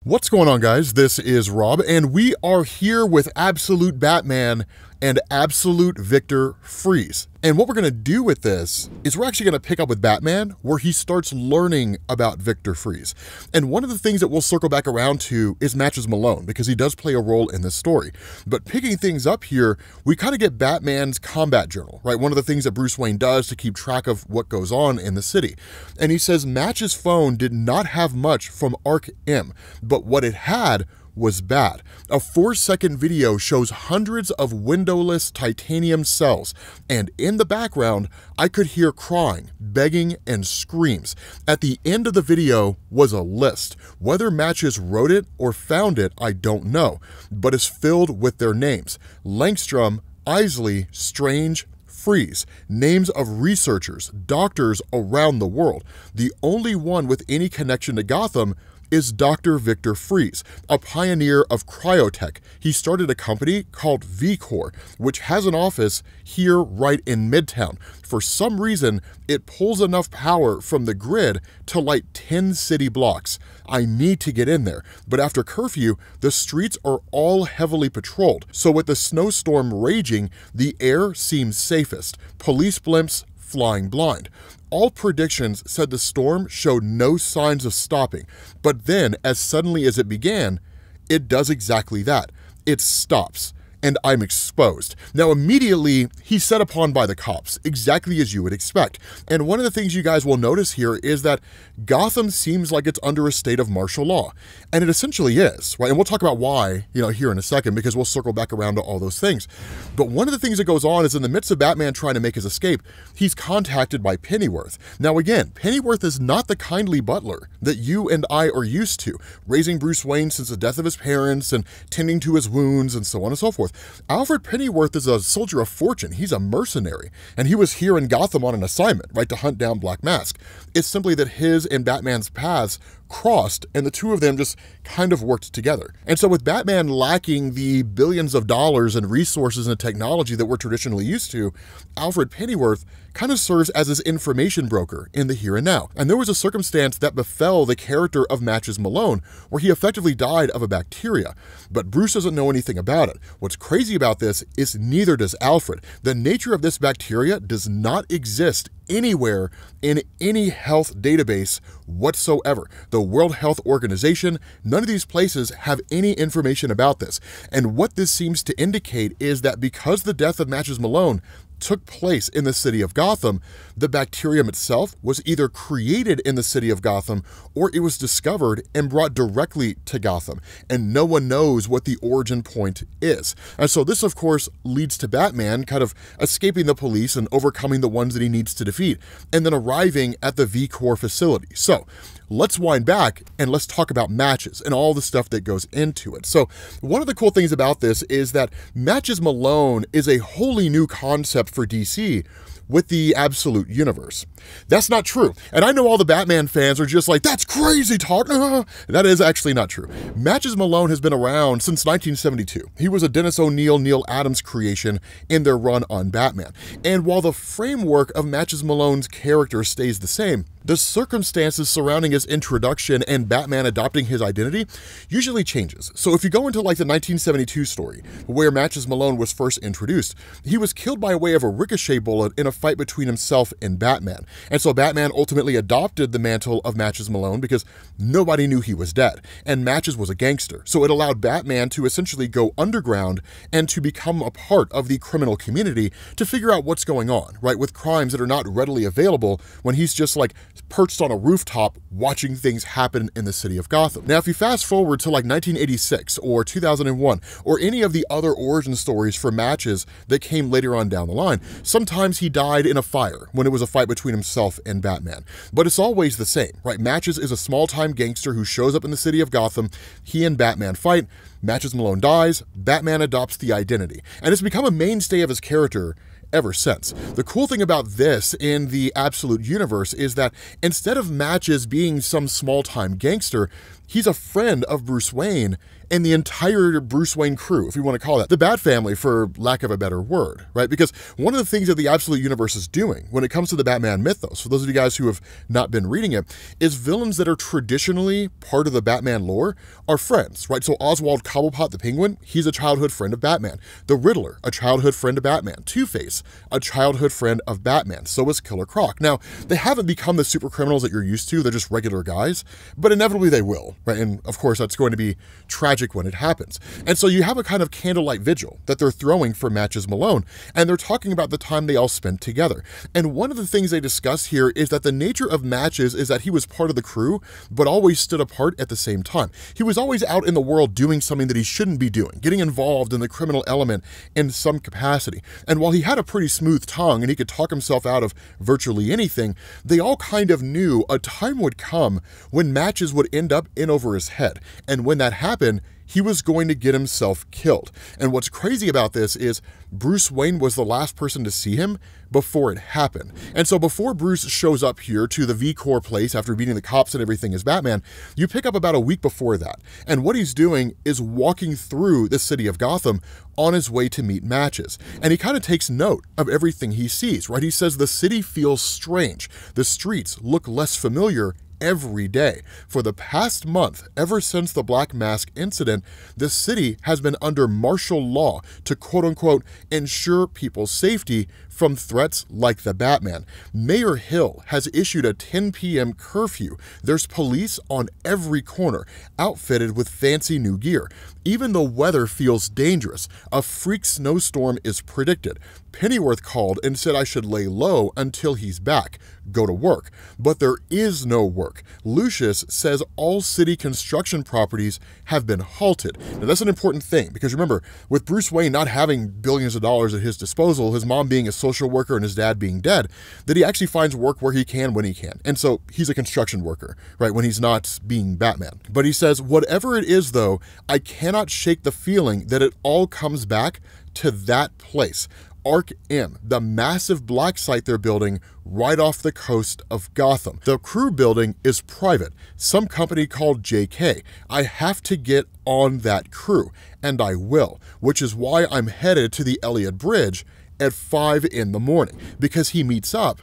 What's going on, guys? This is Rob, and we are here with Absolute Batman and Absolute Victor Freeze. And what we're going to do with this is we're actually going to pick up with Batman, where he starts learning about Victor Freeze. And one of the things that we'll circle back around to is Matches Malone, because he does play a role in this story. But picking things up here, we kind of get Batman's combat journal, right? One of the things that Bruce Wayne does to keep track of what goes on in the city. And he says Match's phone did not have much from Ark M, but what it had was bad. A 4-second video shows hundreds of windowless titanium cells, and in the background, I could hear crying, begging, and screams. At the end of the video was a list. Whether Matches wrote it or found it, I don't know, but it's filled with their names: Langstrom, Isley, Strange, Freeze, names of researchers, doctors around the world. The only one with any connection to Gotham is Dr. Victor Freeze, a pioneer of cryotech. He started a company called V-Core, which has an office here right in Midtown. For some reason, it pulls enough power from the grid to light 10 city blocks. I need to get in there, but after curfew, the streets are all heavily patrolled. So with the snowstorm raging, the air seems safest. Police blimps flying blind. All predictions said the storm showed no signs of stopping, but then, as suddenly as it began, it does exactly that. It stops, and I'm exposed. Now, immediately, he's set upon by the cops, exactly as you would expect. And one of the things you guys will notice here is that Gotham seems like it's under a state of martial law. And it essentially is, right? And we'll talk about why, here in a second, because we'll circle back around to all those things. But one of the things that goes on is in the midst of Batman trying to make his escape, he's contacted by Pennyworth. Now, again, Pennyworth is not the kindly butler that you and I are used to, raising Bruce Wayne since the death of his parents and tending to his wounds and so on and so forth. Alfred Pennyworth is a soldier of fortune. He's a mercenary, and he was here in Gotham on an assignment, right, to hunt down Black Mask. It's simply that his and Batman's paths crossed, and the two of them just kind of worked together. And so with Batman lacking the billions of dollars and resources and technology that we're traditionally used to, Alfred Pennyworth kind of serves as his information broker in the here and now. And there was a circumstance that befell the character of Matches Malone, where he effectively died of a bacteria. But Bruce doesn't know anything about it. What's crazy about this is neither does Alfred. The nature of this bacteria does not exist anywhere in any health database whatsoever. The World Health Organization, none of these places have any information about this. And what this seems to indicate is that because the death of Matches Malone took place in the city of Gotham, the bacterium itself was either created in the city of Gotham or it was discovered and brought directly to Gotham, and no one knows what the origin point is. And so this, of course, leads to Batman kind of escaping the police and overcoming the ones that he needs to defeat, and then arriving at the V-Core facility. So let's wind back and let's talk about Matches and all the stuff that goes into it. So one of the cool things about this is that Matches Malone is a wholly new concept for DC with the Absolute Universe. That's not true. And I know all the Batman fans are just like, that's crazy talk. That is actually not true. Matches Malone has been around since 1972. He was a Dennis O'Neil, Neil Adams creation in their run on Batman. And while the framework of Matches Malone's character stays the same, the circumstances surrounding his introduction and Batman adopting his identity usually changes. So if you go into like the 1972 story, where Matches Malone was first introduced, he was killed by way of a ricochet bullet in a fight between himself and Batman. And so Batman ultimately adopted the mantle of Matches Malone because nobody knew he was dead. And Matches was a gangster. So it allowed Batman to essentially go underground and to become a part of the criminal community to figure out what's going on, right? With crimes that are not readily available when he's just like perched on a rooftop watching things happen in the city of Gotham. Now, if you fast forward to like 1986 or 2001 or any of the other origin stories for Matches that came later on down the line, sometimes he died in a fire when it was a fight between himself and Batman. But it's always the same, right? Matches is a small-time gangster who shows up in the city of Gotham. He and Batman fight. Matches Malone dies. Batman adopts the identity. And it's become a mainstay of his character ever since. The cool thing about this in the Absolute Universe is that instead of Matches being some small-time gangster, he's a friend of Bruce Wayne and the entire Bruce Wayne crew, if you want to call that, the Bat Family, for lack of a better word, right? Because one of the things that the Absolute Universe is doing when it comes to the Batman mythos, for those of you guys who have not been reading it, is villains that are traditionally part of the Batman lore are friends, right? So Oswald Cobblepot the Penguin, he's a childhood friend of Batman. The Riddler, a childhood friend of Batman. Two-Face, a childhood friend of Batman. So is Killer Croc. Now, they haven't become the super criminals that you're used to. They're just regular guys, but inevitably they will, right? And of course, that's going to be tragic when it happens. And so you have a kind of candlelight vigil that they're throwing for Matches Malone, and they're talking about the time they all spent together. And one of the things they discuss here is that the nature of Matches is that he was part of the crew, but always stood apart at the same time. He was always out in the world doing something that he shouldn't be doing, getting involved in the criminal element in some capacity. And while he had a pretty smooth tongue and he could talk himself out of virtually anything, they all kind of knew a time would come when Matches would end up in over his head. And when that happened, he was going to get himself killed. And what's crazy about this is Bruce Wayne was the last person to see him before it happened. And so before Bruce shows up here to the V-Corps place after beating the cops and everything as Batman, you pick up about a week before that. And what he's doing is walking through the city of Gotham on his way to meet Matches. And he kind of takes note of everything he sees, right? He says the city feels strange. The streets look less familiar every day. For the past month, ever since the Black Mask incident, the city has been under martial law to quote-unquote ensure people's safety from threats like the Batman. Mayor Hill has issued a 10 p.m. curfew. There's police on every corner, outfitted with fancy new gear. Even the weather feels dangerous. A freak snowstorm is predicted. Pennyworth called and said I should lay low until he's back. Go to work. But there is no work. Lucius says all city construction properties have been halted. Now that's an important thing, because remember, with Bruce Wayne not having billions of dollars at his disposal, his mom being a social worker and his dad being dead, that he actually finds work where he can when he can. And so he's a construction worker, right, when he's not being Batman. But he says, whatever it is though, I cannot shake the feeling that it all comes back to that place. Ark M, the massive black site they're building right off the coast of Gotham. The crew building is private, some company called JK. I have to get on that crew, and I will, which is why I'm headed to the Elliott Bridge at 5 in the morning, because he meets up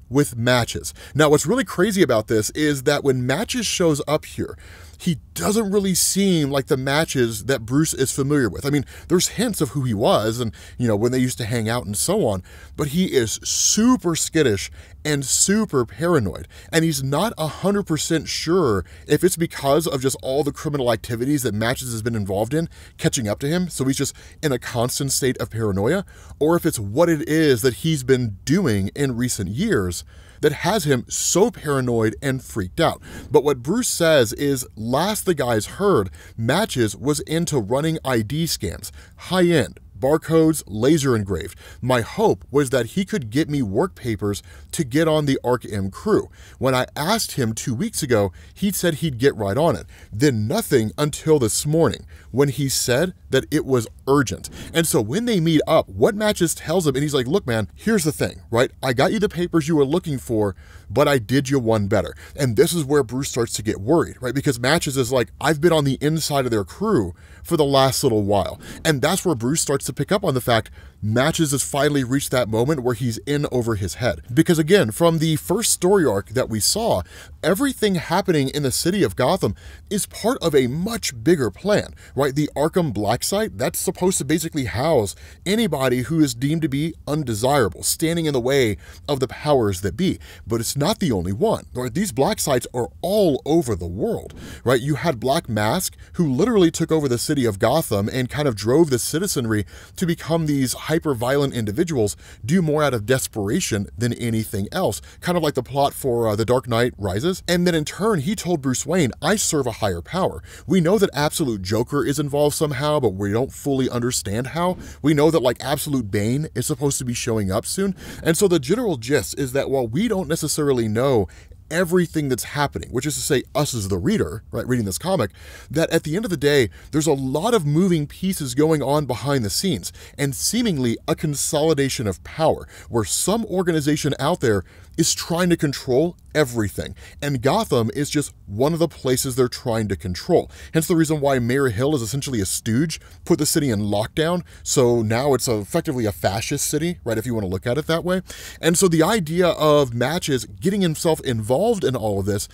with Matches. Now, what's really crazy about this is that when Matches shows up here, he doesn't really seem like the Matches that Bruce is familiar with. I mean, there's hints of who he was and, you know, when they used to hang out and so on, but he is super skittish and super paranoid. And he's not 100% sure if it's because of just all the criminal activities that Matches has been involved in catching up to him, so he's just in a constant state of paranoia, or if it's what it is that he's been doing in recent years that has him so paranoid and freaked out. But what Bruce says is, last the guys heard, Matches was into running ID scans, high-end, barcodes, laser engraved. My hope was that he could get me work papers to get on the Ark M crew. When I asked him 2 weeks ago, he said he'd get right on it. Then nothing until this morning, when he said that it was urgent. And so when they meet up, what Matches tells him, and he's like, look, man, here's the thing, right? I got you the papers you were looking for, but I did you one better. And this is where Bruce starts to get worried, right? Because Matches is like, I've been on the inside of their crew for the last little while. And that's where Bruce starts to pick up on the fact Matches has finally reached that moment where he's in over his head. Because again, from the first story arc that we saw, everything happening in the city of Gotham is part of a much bigger plan, right? The Arkham Black Site, that's supposed to basically house anybody who is deemed to be undesirable, standing in the way of the powers that be. But it's not the only one, right? These black sites are all over the world, right? You had Black Mask, who literally took over the city of Gotham and kind of drove the citizenry to become these hyper-violent individuals, do more out of desperation than anything else, kind of like the plot for The Dark Knight Rises. And then in turn, he told Bruce Wayne, I serve a higher power. We know that Absolute Joker is involved somehow, but we don't fully understand how. We know that like Absolute Bane is supposed to be showing up soon. And so the general gist is that while we don't necessarily know everything that's happening, which is to say us as the reader, right, reading this comic, that at the end of the day, there's a lot of moving pieces going on behind the scenes and seemingly a consolidation of power where some organization out there is trying to control everything. And Gotham is just one of the places they're trying to control. Hence the reason why Mayor Hill is essentially a stooge, put the city in lockdown. So now it's effectively a fascist city, right, if you want to look at it that way. And so the idea of Matches getting himself involved in all of this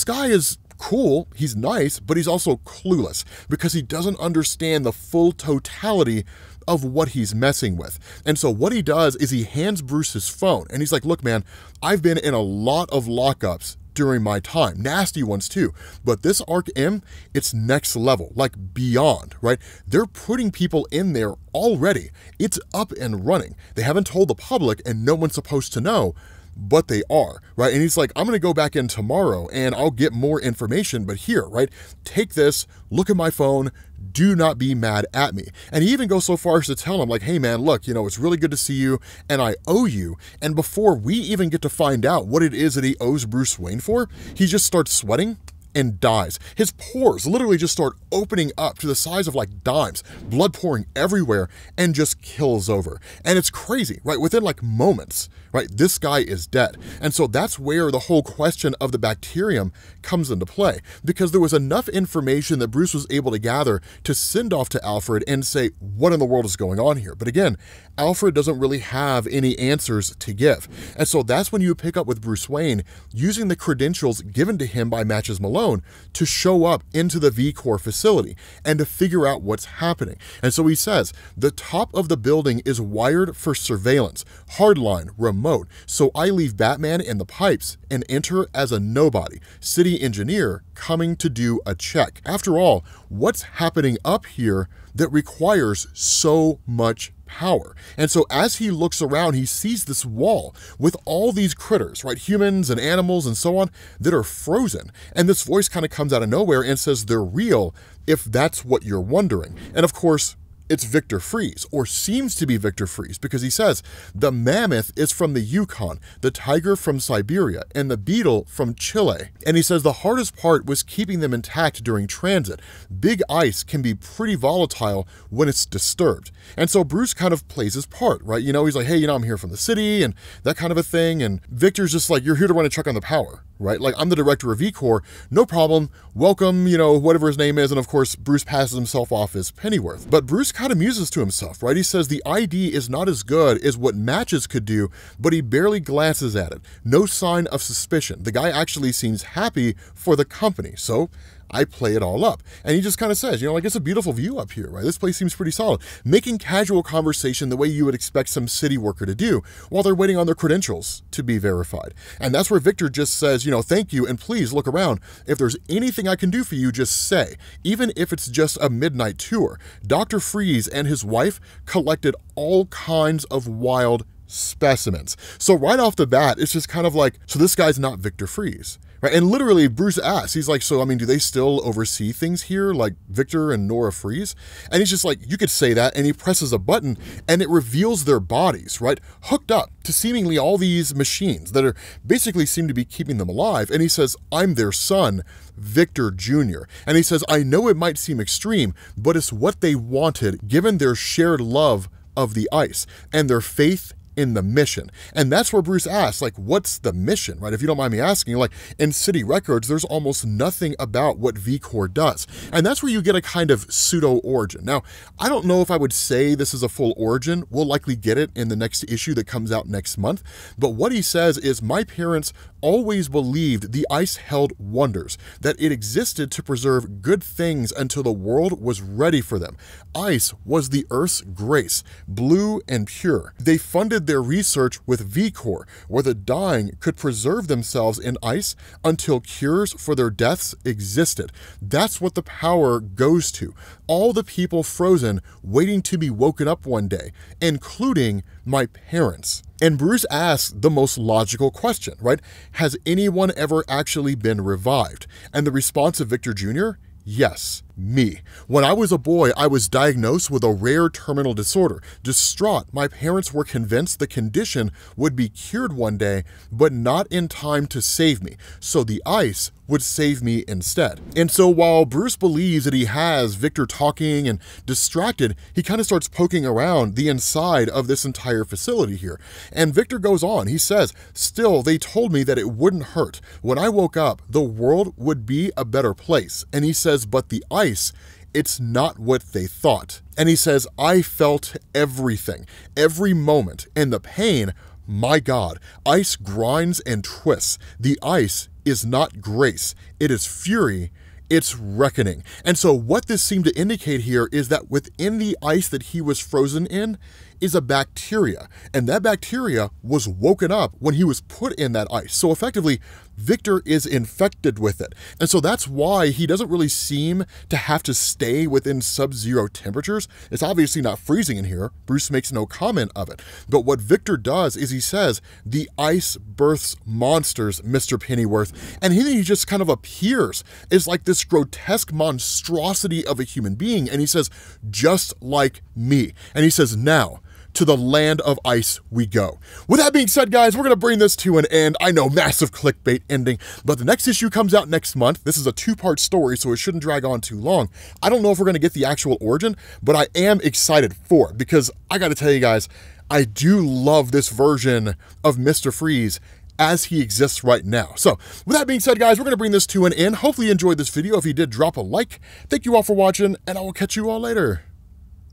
guy is cool, he's nice, but he's also clueless because he doesn't understand the full totality of what he's messing with. And so what he does is he hands Bruce his phone and he's like, look, man, I've been in a lot of lockups during my time, nasty ones too, but this Ark M, it's next level, like beyond, right? They're putting people in there already. It's up and running. They haven't told the public and no one's supposed to know, but they are, right? And he's like, I'm going to go back in tomorrow and I'll get more information, but here, right? Take this, look at my phone, do not be mad at me. And he even goes so far as to tell him like, hey man, look, you know, it's really good to see you and I owe you. And before we even get to find out what it is that he owes Bruce Wayne for, he just starts sweating and dies. His pores literally just start opening up to the size of like dimes, blood pouring everywhere, and just kills over. And it's crazy, right? Within like moments, right? This guy is dead. And so that's where the whole question of the bacterium comes into play, because there was enough information that Bruce was able to gather to send off to Alfred and say, what in the world is going on here? But again, Alfred doesn't really have any answers to give. And so that's when you pick up with Bruce Wayne using the credentials given to him by Matches Malone to show up into the V-Corps facility and to figure out what's happening. And so he says, the top of the building is wired for surveillance, hardline, remote. So I leave Batman in the pipes and enter as a nobody, city engineer coming to do a check. After all, what's happening up here that requires so much power? And so as he looks around, he sees this wall with all these critters, right? Humans and animals and so on that are frozen. And this voice kind of comes out of nowhere and says they're real, if that's what you're wondering. And of course, it's Victor Fries, or seems to be Victor Fries, because he says, the mammoth is from the Yukon, the tiger from Siberia, and the beetle from Chile. And he says the hardest part was keeping them intact during transit. Big ice can be pretty volatile when it's disturbed. And so Bruce kind of plays his part, right? You know, he's like, hey, you know, I'm here from the city, and that kind of a thing. And Victor's just like, you're here to run a check on the power, right? Like, I'm the director of V-Corps, no problem, welcome, you know, whatever his name is. And of course, Bruce passes himself off as Pennyworth. But Bruce kind of muses to himself, right? He says the ID is not as good as what Matches could do, but he barely glances at it. No sign of suspicion. The guy actually seems happy for the company. So I play it all up. And he just kind of says, you know, like, it's a beautiful view up here, right? This place seems pretty solid. Making casual conversation the way you would expect some city worker to do while they're waiting on their credentials to be verified. And that's where Victor just says, you know, thank you, and please look around. If there's anything I can do for you, just say. Even if it's just a midnight tour. Dr. Freeze and his wife collected all kinds of wild specimens. So right off the bat, it's just kind of like, so this guy's not Victor Fries. Right? And literally, Bruce asks, he's like, so, I mean, do they still oversee things here, like Victor and Nora Fries? And he's just like, you could say that, and he presses a button, and it reveals their bodies, right? Hooked up to seemingly all these machines that are basically seem to be keeping them alive. And he says, I'm their son, Victor Jr. And he says, I know it might seem extreme, but it's what they wanted, given their shared love of the ice and their faith in the mission. And that's where Bruce asks, like, what's the mission, right? If you don't mind me asking, like, in city records, there's almost nothing about what V-Corps does. And that's where you get a kind of pseudo origin. Now, I don't know if I would say this is a full origin. We'll likely get it in the next issue that comes out next month. But what he says is, my parents always believed the ice held wonders, that it existed to preserve good things until the world was ready for them. Ice was the Earth's grace, blue and pure. They funded their research with V-Corps, where the dying could preserve themselves in ice until cures for their deaths existed. That's what the power goes to. All the people frozen, waiting to be woken up one day, including my parents. And Bruce asks the most logical question, right? Has anyone ever actually been revived? And the response of Victor Jr., yes. me. When I was a boy, I was diagnosed with a rare terminal disorder. Distraught, my parents were convinced the condition would be cured one day, but not in time to save me. So the ice would save me instead. And so while Bruce believes that he has Victor talking and distracted, he kind of starts poking around the inside of this entire facility here. And Victor goes on, he says, still, they told me that it wouldn't hurt. When I woke up, the world would be a better place. And he says, but the ice, it's not what they thought. And he says, I felt everything, every moment, and the pain, my God, ice grinds and twists. The ice is not grace, it is fury, it's reckoning. And so what this seemed to indicate here is that within the ice that he was frozen in is a bacteria, and that bacteria was woken up when he was put in that ice. So effectively, Victor is infected with it. And so that's why he doesn't really seem to have to stay within sub-zero temperatures. It's obviously not freezing in here. Bruce makes no comment of it. But what Victor does is he says, the ice births monsters, Mr. Pennyworth. And he just kind of appears as like this grotesque monstrosity of a human being. And he says, just like me. And he says, now, to the land of ice we go. With that being said, guys, we're going to bring this to an end. I know, massive clickbait ending, but the next issue comes out next month. This is a two-part story, so it shouldn't drag on too long. I don't know if we're going to get the actual origin, but I am excited for it because I got to tell you guys, I do love this version of Mr. Freeze as he exists right now. So with that being said, guys, we're going to bring this to an end. Hopefully you enjoyed this video. If you did, drop a like. Thank you all for watching, and I will catch you all later.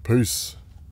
Peace.